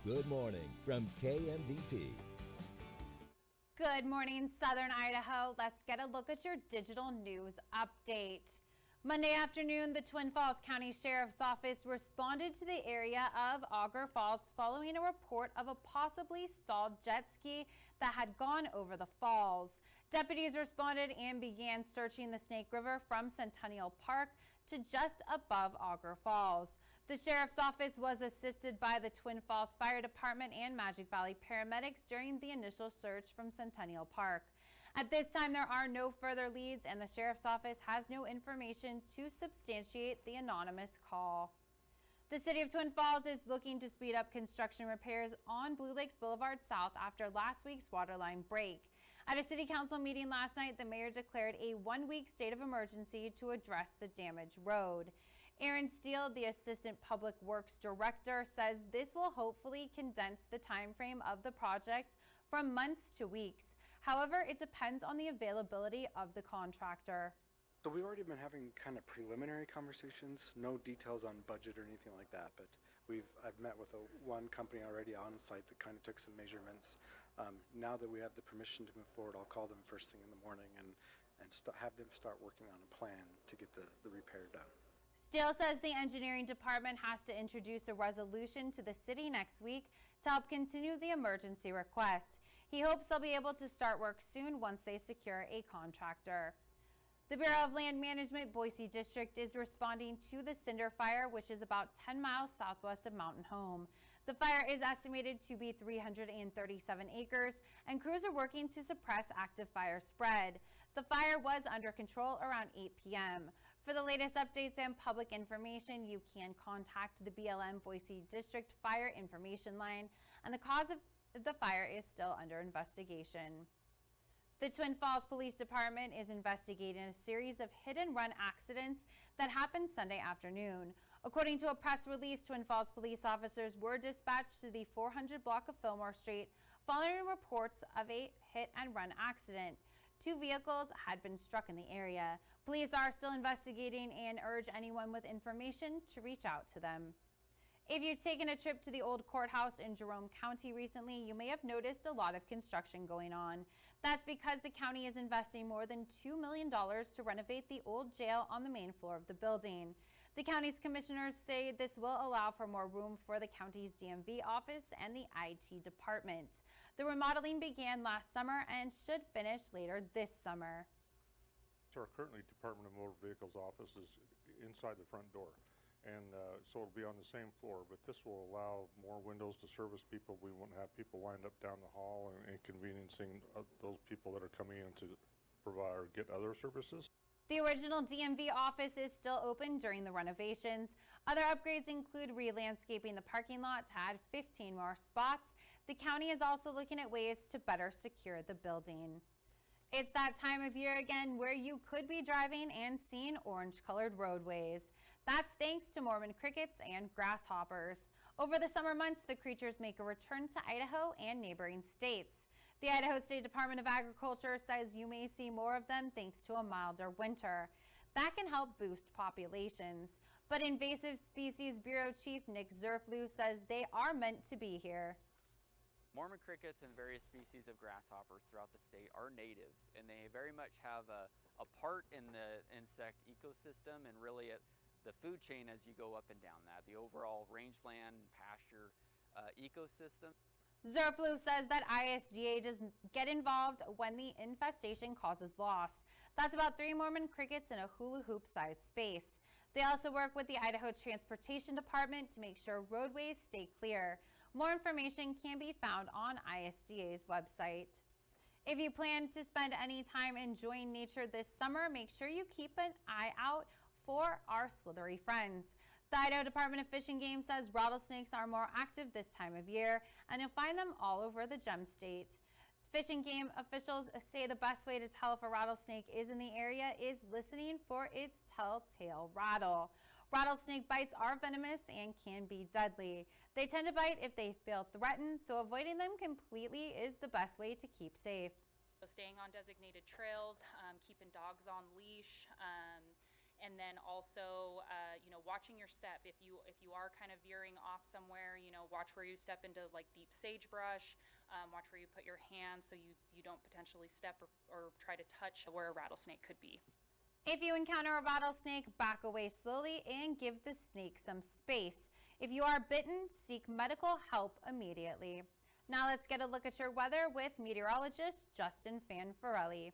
Good morning from KMVT. Good morning, Southern Idaho. Let's get a look at your digital news update. Monday afternoon, the Twin Falls County Sheriff's Office responded to the area of Auger Falls following a report of a possibly stalled jet ski that had gone over the falls. Deputies responded and began searching the Snake River from Centennial Park to just above Auger Falls. The Sheriff's Office was assisted by the Twin Falls Fire Department and Magic Valley paramedics during the initial search from Centennial Park. At this time, there are no further leads, and the Sheriff's Office has no information to substantiate the anonymous call. The City of Twin Falls is looking to speed up construction repairs on Blue Lakes Boulevard South after last week's waterline break. At a City Council meeting last night, the mayor declared a one-week state of emergency to address the damaged road. Aaron Steele, the Assistant Public Works Director, says this will hopefully condense the time frame of the project from months to weeks. However, it depends on the availability of the contractor. So we've already been having kind of preliminary conversations, no details on budget or anything like that, but I've met with one company already on site that kind of took some measurements. Now that we have the permission to move forward, I'll call them first thing in the morning and have them start working on a plan to get the repair done. Steele says the engineering department has to introduce a resolution to the city next week to help continue the emergency request. He hopes they'll be able to start work soon once they secure a contractor. The Bureau of Land Management Boise District is responding to the cinder fire, which is about 10 miles southwest of Mountain Home. The fire is estimated to be 337 acres, and crews are working to suppress active fire spread. The fire was under control around 8 p.m. For the latest updates and public information, you can contact the BLM Boise District Fire Information Line, and the cause of the fire is still under investigation. The Twin Falls Police Department is investigating a series of hit-and-run accidents that happened Sunday afternoon. According to a press release, Twin Falls police officers were dispatched to the 400 block of Fillmore Street following reports of a hit-and-run accident. 2 vehicles had been struck in the area. Police are still investigating and urge anyone with information to reach out to them. If you've taken a trip to the old courthouse in Jerome County recently, you may have noticed a lot of construction going on. That's because the county is investing more than $2 million to renovate the old jail on the main floor of the building. The county's commissioners say this will allow for more room for the county's DMV office and the IT department. The remodeling began last summer and should finish later this summer. Our currently Department of Motor Vehicles office is inside the front door. And so it'll be on the same floor, but this will allow more windows to service people. We won't have people lined up down the hall and inconveniencing those people that are coming in to provide or get other services. The original DMV office is still open during the renovations. Other upgrades include re-landscaping the parking lot to add 15 more spots. The county is also looking at ways to better secure the building. It's that time of year again where you could be driving and seeing orange-colored roadways. That's thanks to Mormon crickets and grasshoppers. Over the summer months, the creatures make a return to Idaho and neighboring states. The Idaho State Department of Agriculture says you may see more of them thanks to a milder winter. That can help boost populations. But Invasive Species Bureau Chief Nick Zerflu says they are meant to be here. Mormon crickets and various species of grasshoppers throughout the state are native, and they very much have a part in the insect ecosystem and really the food chain as you go up and down that, the overall rangeland pasture ecosystem. Zerflu says that ISDA does get involved when the infestation causes loss. That's about 3 Mormon crickets in a hula hoop sized space. They also work with the Idaho Transportation Department to make sure roadways stay clear. More information can be found on ISDA's website. If you plan to spend any time enjoying nature this summer, make sure you keep an eye out for our slithery friends. The Idaho Department of Fish and Game says rattlesnakes are more active this time of year, and you'll find them all over the Gem State. Fish and Game officials say the best way to tell if a rattlesnake is in the area is listening for its telltale rattle. Rattlesnake bites are venomous and can be deadly. They tend to bite if they feel threatened, so avoiding them completely is the best way to keep safe. So staying on designated trails, keeping dogs on leash, And then also, watching your step. If you are kind of veering off somewhere, watch where you step into like deep sagebrush. Watch where you put your hands so you don't potentially step or try to touch where a rattlesnake could be. If you encounter a rattlesnake, back away slowly and give the snake some space. If you are bitten, seek medical help immediately. Now let's get a look at your weather with meteorologist Justin Fanfarelli.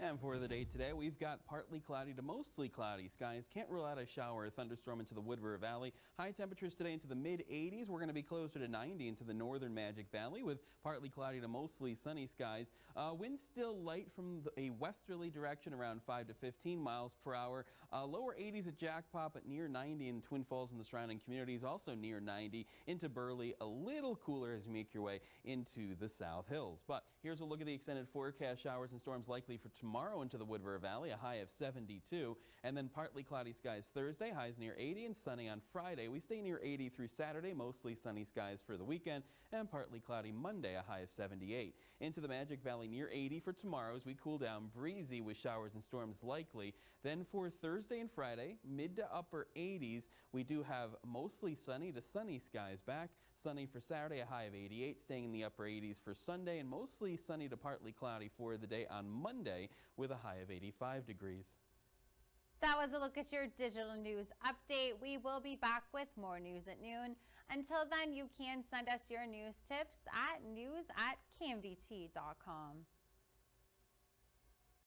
And for the day today, we've got partly cloudy to mostly cloudy skies. Can't rule out a shower or thunderstorm into the Wood River Valley. High temperatures today into the mid-80s. We're going to be closer to 90 into the northern Magic Valley with partly cloudy to mostly sunny skies. Winds still light from a westerly direction around 5 to 15 miles per hour. Lower 80s at Jackpot, but near 90 in Twin Falls and the surrounding communities, also near 90. Into Burley, a little cooler as you make your way into the South Hills. But here's a look at the extended forecast. Showers and storms likely for tomorrow into the Wood River Valley, a high of 72, and then partly cloudy skies Thursday, highs near 80, and sunny on Friday. We stay near 80 through Saturday, mostly sunny skies for the weekend, and partly cloudy Monday, a high of 78. Into the Magic Valley near 80 for tomorrow as we cool down, breezy with showers and storms likely. Then for Thursday and Friday, mid to upper 80s, we do have mostly sunny to sunny skies back. Sunny for Saturday, a high of 88, staying in the upper 80s for Sunday, and mostly sunny to partly cloudy for the day on Monday with a high of 85 degrees. That was a look at your digital news update. We will be back with more news at noon. Until then, you can send us your news tips at news@kmvt.com.